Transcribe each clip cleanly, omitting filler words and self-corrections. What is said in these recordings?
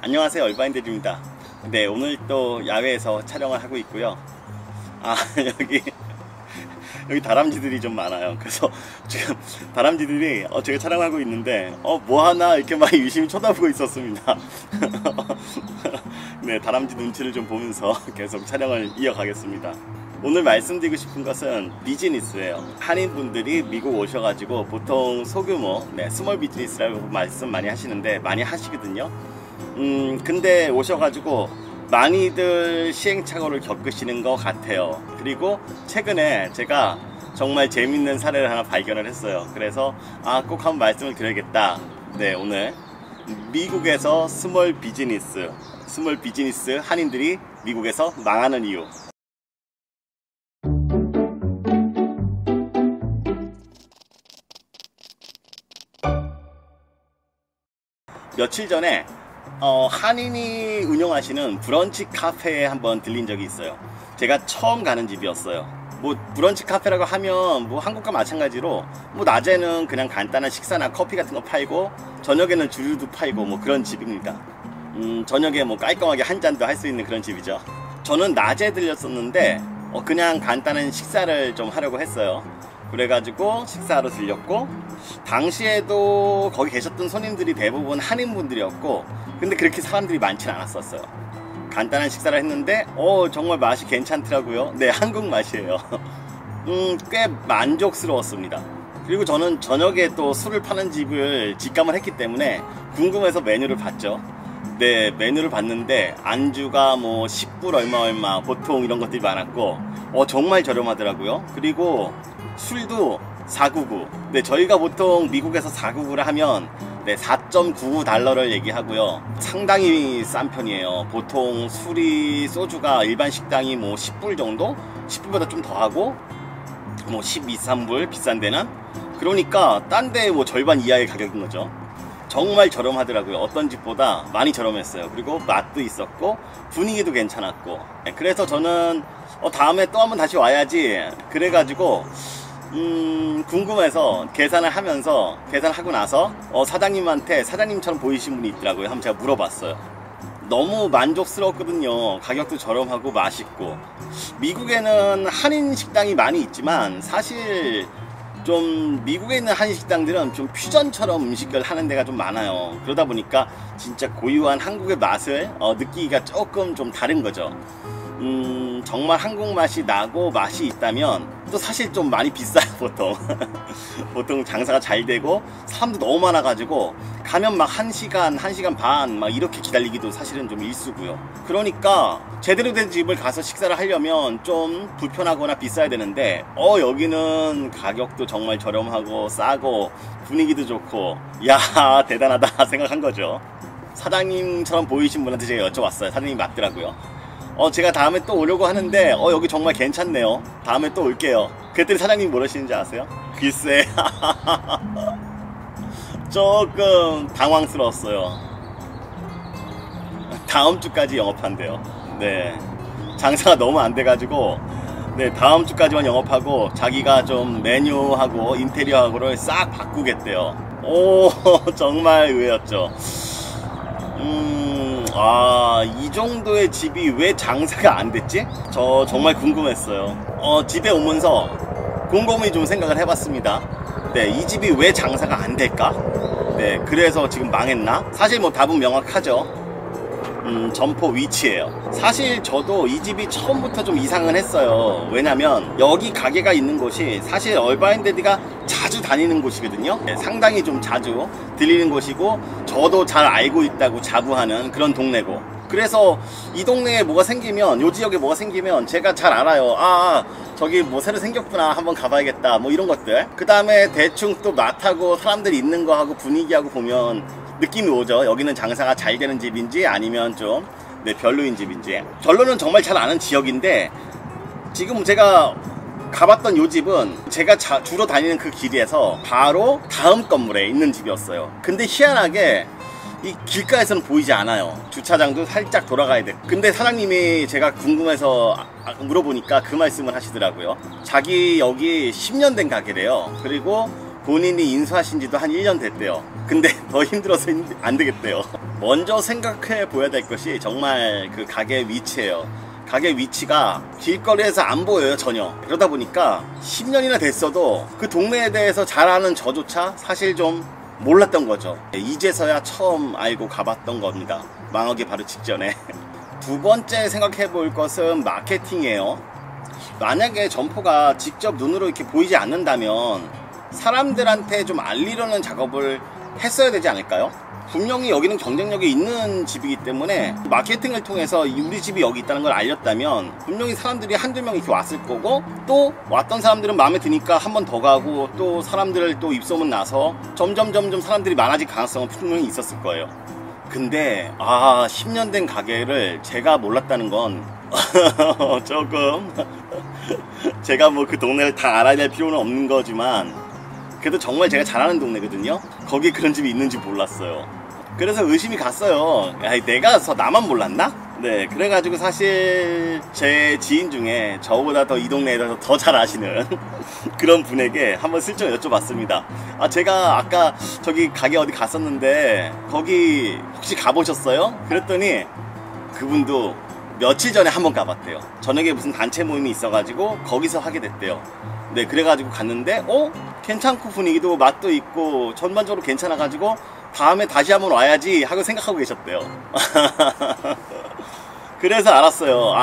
안녕하세요, 얼바인들입니다. 네, 오늘 또 야외에서 촬영을 하고 있고요. 여기 다람쥐들이 좀 많아요. 그래서 지금 다람쥐들이 제가 촬영하고 있는데 뭐 하나 이렇게 막 유심히 쳐다보고 있었습니다. 네, 다람쥐 눈치를 좀 보면서 계속 촬영을 이어가겠습니다. 오늘 말씀드리고 싶은 것은 비즈니스예요. 한인분들이 미국 오셔가지고 보통 소규모 스몰 비즈니스라고 말씀 많이 하시는데 많이 하시거든요. 근데 오셔가지고 많이들 시행착오를 겪으시는 것 같아요. 그리고 최근에 제가 정말 재밌는 사례를 하나 발견을 했어요. 그래서 꼭 한번 말씀을 드려야겠다. 네, 오늘 미국에서 스몰 비즈니스 한인들이 미국에서 망하는 이유. 며칠 전에 한인이 운영하시는 브런치 카페에 한번 들린 적이 있어요. 제가 처음 가는 집이었어요. 뭐 브런치 카페라고 하면 뭐 한국과 마찬가지로 뭐 낮에는 그냥 간단한 식사나 커피 같은 거 팔고 저녁에는 주류도 팔고 뭐 그런 집입니다. 저녁에 뭐 깔끔하게 한 잔도 할 수 있는 그런 집이죠. 저는 낮에 들렸었는데 그냥 간단한 식사를 좀 하려고 했어요. 그래가지고 식사하러 들렸고, 당시에도 거기 계셨던 손님들이 대부분 한인분들이었고, 근데 그렇게 사람들이 많지는 않았었어요. 간단한 식사를 했는데 정말 맛이 괜찮더라고요. 네, 한국 맛이에요. 꽤 만족스러웠습니다. 그리고 저는 저녁에 또 술을 파는 집을 직감을 했기 때문에 궁금해서 메뉴를 봤죠. 네, 메뉴를 봤는데 안주가 뭐 10불 얼마 보통 이런 것들이 많았고 정말 저렴하더라고요. 그리고 술도 499. 네, 저희가 보통 미국에서 499를 하면 4.99달러를 얘기하고요. 상당히 싼 편이에요. 보통 소주가 일반 식당이 뭐 10불 정도? 10불보다 좀 더 하고 뭐 12, 13불 비싼 데는. 그러니까 딴 데 뭐 절반 이하의 가격인 거죠. 정말 저렴하더라고요. 어떤 집보다 많이 저렴했어요. 그리고 맛도 있었고 분위기도 괜찮았고. 그래서 저는 다음에 또 한번 다시 와야지 그래가지고 궁금해서 계산하고 나서 사장님처럼 보이신 분이 있더라고요. 한번 제가 물어봤어요. 너무 만족스러웠거든요. 가격도 저렴하고 맛있고. 미국에는 한인 식당이 많이 있지만 사실 좀 미국에 있는 한인 식당들은 좀 퓨전처럼 음식을 하는 데가 좀 많아요. 그러다 보니까 진짜 고유한 한국의 맛을 느끼기가 조금 좀 다른 거죠. 정말 한국 맛이 나고 맛이 있다면 또 사실 좀 많이 비싸요. 보통 장사가 잘 되고 사람도 너무 많아가지고 가면 막 1시간 반 막 이렇게 기다리기도 사실은 좀 일수고요. 그러니까 제대로 된 집을 가서 식사를 하려면 좀 불편하거나 비싸야 되는데 여기는 가격도 정말 저렴하고 싸고 분위기도 좋고, 야, 대단하다 생각한 거죠. 사장님처럼 보이신 분한테 제가 여쭤봤어요. 사장님이 맞더라고요. 제가 다음에 또 오려고 하는데 여기 정말 괜찮네요. 다음에 또 올게요. 그랬더니 사장님이 뭐라시는지 아세요? 글쎄 조금 당황스러웠어요. 다음 주까지 영업한대요. 네, 장사가 너무 안 돼가지고 다음 주까지만 영업하고 자기가 좀 메뉴하고 인테리어하고를 싹 바꾸겠대요. 정말 의외였죠. 이 정도의 집이 왜 장사가 안 됐지? 저 정말 궁금했어요. 집에 오면서 곰곰이 좀 생각을 해봤습니다. 네, 이 집이 왜 장사가 안 될까? 네, 그래서 지금 망했나? 사실 뭐 답은 명확하죠. 점포 위치예요. 사실 저도 이 집이 처음부터 좀 이상은 했어요. 왜냐면 여기 가게가 있는 곳이 사실 얼바인데드가 자주 다니는 곳이거든요. 상당히 좀 자주 들리는 곳이고 저도 잘 알고 있다고 자부하는 그런 동네고, 그래서 이 동네에 뭐가 생기면, 요 지역에 뭐가 생기면 제가 잘 알아요. 저기 뭐 새로 생겼구나, 한번 가봐야겠다, 뭐 이런 것들. 그 다음에 대충 또 맛하고 사람들이 있는 거하고 분위기하고 보면 느낌이 오죠. 여기는 장사가 잘 되는 집인지 아니면 좀 별로인 집인지. 결론은 정말 잘 아는 지역인데, 지금 제가 가봤던 요 집은 제가 주로 다니는 그 길에서 바로 다음 건물에 있는 집이었어요. 근데 희한하게 이 길가에서는 보이지 않아요. 주차장도 살짝 돌아가야 돼. 근데 사장님이 제가 궁금해서 물어보니까 그 말씀을 하시더라고요. 자기 여기 10년 된 가게래요. 그리고 본인이 인수하신 지도 한 1년 됐대요. 근데 더 힘들어서 안 되겠대요. 먼저 생각해 보여야 될 것이 정말 그 가게 위치예요. 가게 위치가 길거리에서 안 보여요, 전혀. 그러다 보니까 10년이나 됐어도 그 동네에 대해서 잘 아는 저조차 사실 좀 몰랐던 거죠. 이제서야 처음 알고 가봤던 겁니다. 망하기 바로 직전에. 두 번째 생각해 볼 것은 마케팅이에요. 만약에 점포가 직접 눈으로 이렇게 보이지 않는다면 사람들한테 좀 알리려는 작업을 했어야 되지 않을까요? 분명히 여기는 경쟁력이 있는 집이기 때문에 마케팅을 통해서 우리 집이 여기 있다는 걸 알렸다면 분명히 사람들이 한두 명 이렇게 왔을 거고, 또 왔던 사람들은 마음에 드니까 한 번 더 가고, 또 사람들 또 입소문 나서 점점 사람들이 많아질 가능성은 분명히 있었을 거예요. 근데 10년 된 가게를 제가 몰랐다는 건 조금 제가 뭐 그 동네를 다 알아야 될 필요는 없는 거지만 그래도 정말 제가 잘 아는 동네거든요. 거기에 그런 집이 있는지 몰랐어요. 그래서 의심이 갔어요. 야, 내가 나만 몰랐나? 네, 그래가지고 사실 제 지인 중에 저보다 더 이 동네에 대해서 더 잘 아시는 그런 분에게 한번 슬쩍 여쭤봤습니다. 제가 아까 저기 가게 어디 갔었는데 거기 혹시 가보셨어요? 그랬더니 그분도 며칠 전에 한번 가봤대요. 저녁에 무슨 단체 모임이 있어가지고 거기서 하게 됐대요. 네, 그래가지고 갔는데 괜찮고 분위기도 맛도 있고 전반적으로 괜찮아가지고 다음에 다시 한번 와야지 하고 생각하고 계셨대요. 그래서 알았어요.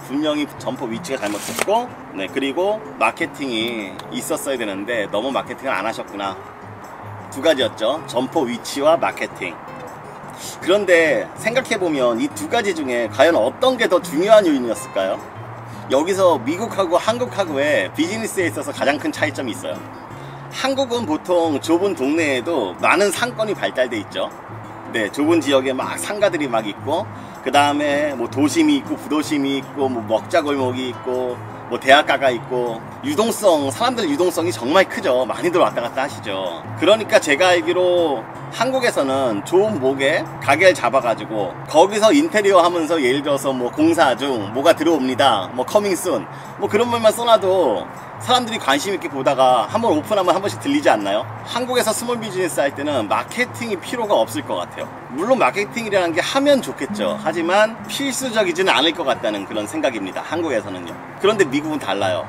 분명히 점포 위치가 잘못됐고, 네, 그리고 마케팅이 있었어야 되는데 너무 마케팅을 안 하셨구나. 두 가지였죠. 점포 위치와 마케팅. 그런데 생각해보면 이 두 가지 중에 과연 어떤 게 더 중요한 요인이었을까요? 여기서 미국하고 한국하고의 비즈니스에 있어서 가장 큰 차이점이 있어요. 한국은 보통 좁은 동네에도 많은 상권이 발달돼 있죠. 네, 좁은 지역에 막 상가들이 막 있고, 그 다음에 뭐 도심이 있고 부도심이 있고 뭐 먹자골목이 있고 뭐 대학가가 있고, 사람들 유동성이 정말 크죠. 많이들 왔다 갔다 하시죠. 그러니까 제가 알기로 한국에서는 좋은 목에 가게를 잡아가지고 거기서 인테리어 하면서 예를 들어서 뭐 공사 중 뭐가 들어옵니다, 뭐 커밍순, 뭐 그런 말만 써놔도 사람들이 관심 있게 보다가 한번 오픈하면 한 번씩 들리지 않나요? 한국에서 스몰 비즈니스 할 때는 마케팅이 필요가 없을 것 같아요. 물론 마케팅이라는 게 하면 좋겠죠. 하지만 필수적이지는 않을 것 같다는 그런 생각입니다. 한국에서는요. 그런데 미국은 달라요.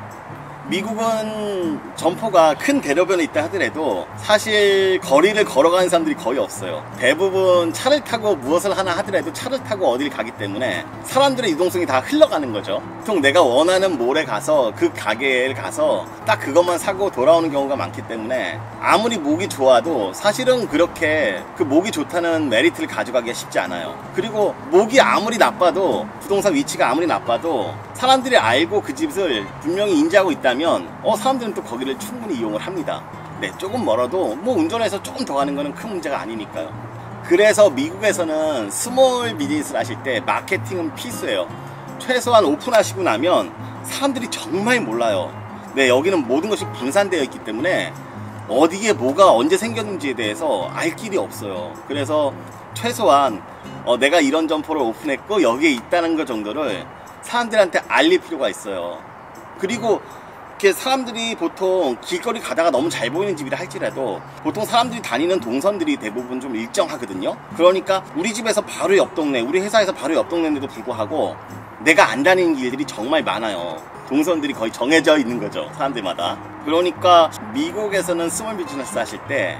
미국은 점포가 큰 대로변에 있다 하더라도 사실 거리를 걸어가는 사람들이 거의 없어요. 대부분 차를 타고 무엇을 하나 하더라도 차를 타고 어딜 가기 때문에 사람들의 유동성이 다 흘러가는 거죠. 보통 내가 원하는 몰에 가서 그 가게에 가서 딱 그것만 사고 돌아오는 경우가 많기 때문에 아무리 목이 좋아도 사실은 그렇게 그 목이 좋다는 메리트를 가져가기가 쉽지 않아요. 그리고 목이 아무리 나빠도, 부동산 위치가 아무리 나빠도 사람들이 알고 그 집을 분명히 인지하고 있다면 사람들은 또 거기를 충분히 이용을 합니다. 네, 조금 멀어도 뭐 운전해서 조금 더 가는 거는 큰 문제가 아니니까요. 그래서 미국에서는 스몰 비즈니스를 하실 때 마케팅은 필수예요. 최소한 오픈하시고 나면 사람들이 정말 몰라요. 네, 여기는 모든 것이 분산되어 있기 때문에 어디에 뭐가 언제 생겼는지에 대해서 알 길이 없어요. 그래서 최소한 내가 이런 점포를 오픈했고 여기에 있다는 것 정도를 사람들한테 알릴 필요가 있어요. 그리고 이렇게 사람들이 보통 길거리 가다가 너무 잘 보이는 집이라 할지라도 보통 사람들이 다니는 동선들이 대부분 좀 일정하거든요. 그러니까 우리 집에서 바로 옆 동네, 우리 회사에서 바로 옆 동네인데도 불구하고 내가 안 다니는 길들이 정말 많아요. 동선들이 거의 정해져 있는 거죠, 사람들마다. 그러니까 미국에서는 스몰 비즈니스 하실 때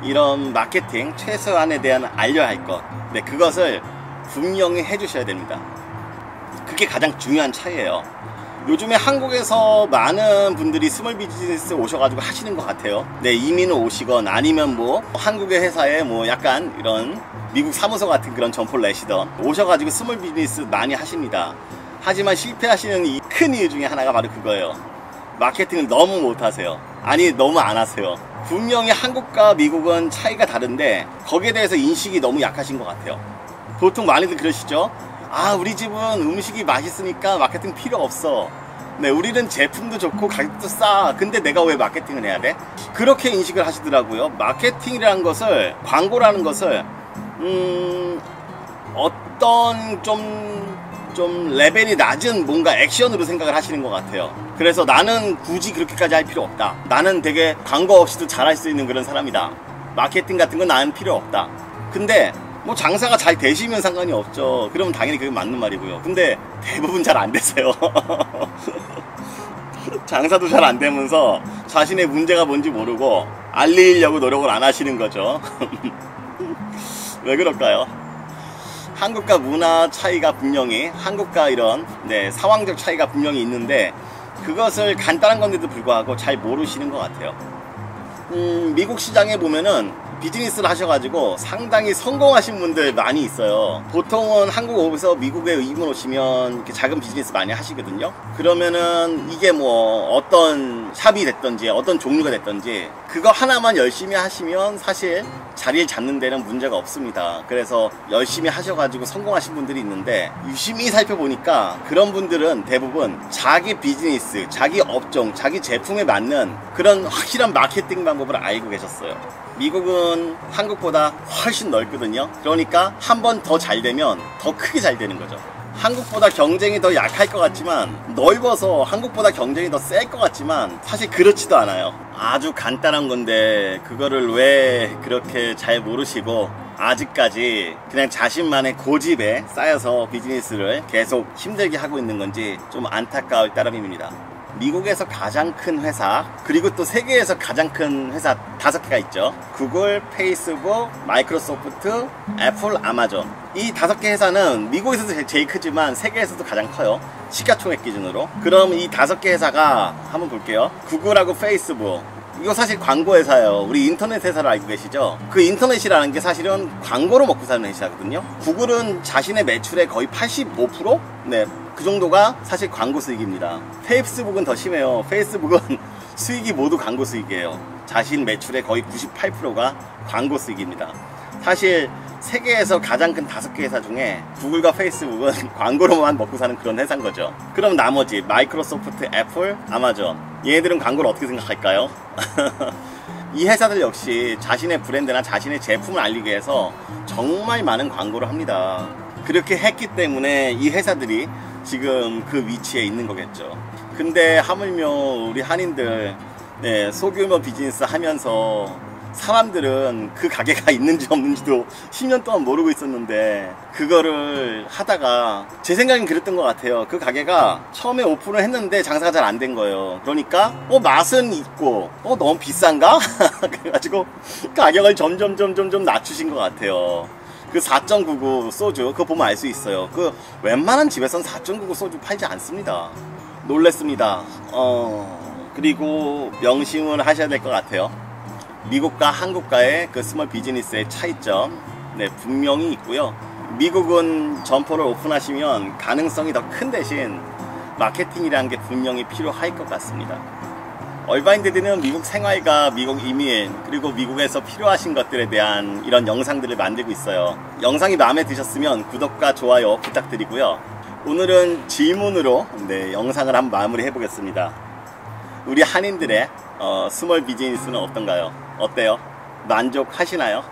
이런 마케팅 최소한에 대한 알려야 할 것, 네, 그것을 분명히 해주셔야 됩니다. 그게 가장 중요한 차이예요. 요즘에 한국에서 많은 분들이 스몰 비즈니스 오셔가지고 하시는 것 같아요. 네, 이민을 오시건 아니면 뭐 한국의 회사에 뭐 약간 이런 미국 사무소 같은 그런 점포를 내시던 오셔가지고 스몰 비즈니스 많이 하십니다. 하지만 실패하시는 이 큰 이유 중에 하나가 바로 그거예요. 마케팅을 너무 못하세요. 아니, 너무 안 하세요. 분명히 한국과 미국은 차이가 다른데 거기에 대해서 인식이 너무 약하신 것 같아요. 보통 많이들 그러시죠? 우리 집은 음식이 맛있으니까 마케팅 필요 없어. 네, 우리는 제품도 좋고 가격도 싸. 근데 내가 왜 마케팅을 해야 돼? 그렇게 인식을 하시더라고요. 마케팅이라는 것을, 광고라는 것을 어떤 좀 좀 레벨이 낮은 뭔가 액션으로 생각을 하시는 것 같아요. 그래서 나는 굳이 그렇게까지 할 필요 없다. 나는 되게 광고 없이도 잘할 수 있는 그런 사람이다. 마케팅 같은 건 나는 필요 없다. 근데 뭐 장사가 잘 되시면 상관이 없죠. 그러면 당연히 그게 맞는 말이고요. 근데 대부분 잘 안 되세요. 장사도 잘 안 되면서 자신의 문제가 뭔지 모르고 알리려고 노력을 안 하시는 거죠. 왜 그럴까요? 한국과 문화 차이가 분명히, 한국과 이런 상황적 차이가 분명히 있는데 그것을 간단한 건데도 불구하고 잘 모르시는 것 같아요. 미국 시장에 보면은 비즈니스를 하셔가지고 상당히 성공하신 분들 많이 있어요. 보통은 한국 오면서 미국에 이민 오시면 이렇게 작은 비즈니스 많이 하시거든요. 그러면은 이게 뭐 어떤 샵이 됐던지 어떤 종류가 됐던지 그거 하나만 열심히 하시면 사실 자리를 잡는 데는 문제가 없습니다. 그래서 열심히 하셔가지고 성공하신 분들이 있는데 유심히 살펴보니까 그런 분들은 대부분 자기 비즈니스, 자기 업종, 자기 제품에 맞는 그런 확실한 마케팅 방법을 알고 계셨어요. 미국은 한국보다 훨씬 넓거든요. 그러니까 한 번 더 잘 되면 더 크게 잘 되는 거죠. 한국보다 경쟁이 더 약할 것 같지만, 넓어서 한국보다 경쟁이 더 셀 것 같지만 사실 그렇지도 않아요. 아주 간단한 건데 그거를 왜 그렇게 잘 모르시고 아직까지 그냥 자신만의 고집에 쌓여서 비즈니스를 계속 힘들게 하고 있는 건지 좀 안타까울 따름입니다. 미국에서 가장 큰 회사, 그리고 또 세계에서 가장 큰 회사 5개가 있죠. 구글, 페이스북, 마이크로소프트, 애플, 아마존. 이 5개 회사는 미국에서도 제일 크지만 세계에서도 가장 커요. 시가총액 기준으로. 그럼 이 5개 회사가 한번 볼게요. 구글하고 페이스북, 이거 사실 광고 회사예요. 우리 인터넷 회사를 알고 계시죠? 그 인터넷이라는 게 사실은 광고로 먹고 사는 회사거든요. 구글은 자신의 매출의 거의 85%? 그 정도가 사실 광고 수익입니다. 페이스북은 더 심해요. 페이스북은 수익이 모두 광고 수익이에요. 자신 매출의 거의 98%가 광고 수익입니다. 사실 세계에서 가장 큰 5개 회사 중에 구글과 페이스북은 광고로만 먹고 사는 그런 회사인 거죠. 그럼 나머지 마이크로소프트, 애플, 아마존, 얘네들은 광고를 어떻게 생각할까요? 이 회사들 역시 자신의 브랜드나 자신의 제품을 알리기 위해서 정말 많은 광고를 합니다. 그렇게 했기 때문에 이 회사들이 지금 그 위치에 있는 거겠죠. 근데 하물며 우리 한인들 소규모 비즈니스 하면서 사람들은 그 가게가 있는지 없는지도 10년 동안 모르고 있었는데 그거를 하다가 제 생각엔 그랬던 것 같아요. 그 가게가 처음에 오픈을 했는데 장사가 잘 안 된 거예요. 그러니까 맛은 있고 너무 비싼가? 그래가지고 가격을 점점 낮추신 것 같아요. 그 4.99 소주 그거 보면 알 수 있어요. 그 웬만한 집에선 4.99 소주 팔지 않습니다. 놀랬습니다. 그리고 명심을 하셔야 될 것 같아요. 미국과 한국과의 그 스몰 비즈니스의 차이점 분명히 있고요. 미국은 점포를 오픈하시면 가능성이 더 큰 대신 마케팅이라는 게 분명히 필요할 것 같습니다. 얼바인데드는 미국 생활과 미국 이민 그리고 미국에서 필요하신 것들에 대한 이런 영상들을 만들고 있어요. 영상이 마음에 드셨으면 구독과 좋아요 부탁드리고요. 오늘은 질문으로 영상을 한번 마무리해 보겠습니다. 우리 한인들의 스몰 비즈니스는 어떤가요? 어때요? 만족하시나요?